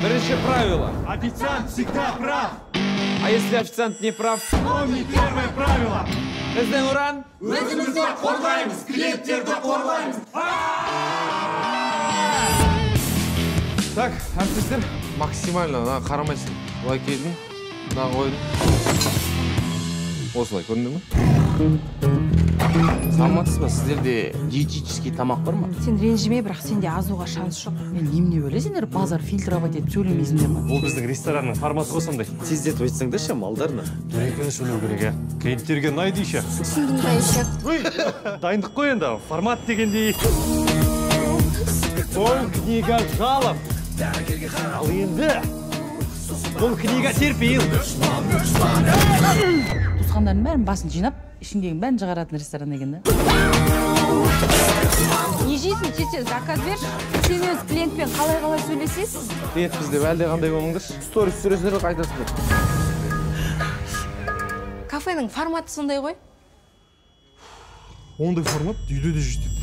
Бірінші правило. Официант всегда прав. А если официант не прав? Помни первое правило. Біздің ұран? Өзімізді қорғаймыз, клиенттерді қорғаймыз. Так, артистер, максимально қарамайсың. Былай келдің, қойдың. Осылай, көрінді ме? Саламатсыз ба, сіздерде диетический тамақ бар ма? Сен ренжіме, бірақ сенде азуға шанс жоқ. Мен немене бөле, сендер базар фильтровать етіп сөйлемейсіңдер ма? Бұл біздің ресторанның форматы ғой сондай. Тездетіп айтсаңдаршы малдарына. Дөрекені сөйлеу керек, ә? Клиенттерге ұнайды еще. Түсіндім дайшы. Дайындық қой енді, формат дегендей. Бұл книга жалоб. Ал енді бұл книга терпейіл. Туысқандардың бәрін басын жинап, ішіндегі бәрін шығаратын ресторан екен да. Не жейсің, тез заказ берші. Сен өз клиентпен қалай сөйлесесіз? Клиент бізде әлде қандай болмаңдаршы. Сторис сүресіздер қайтасыздар. Кафенің форматы сондай ғой? Ондай формат үйде де жүрді.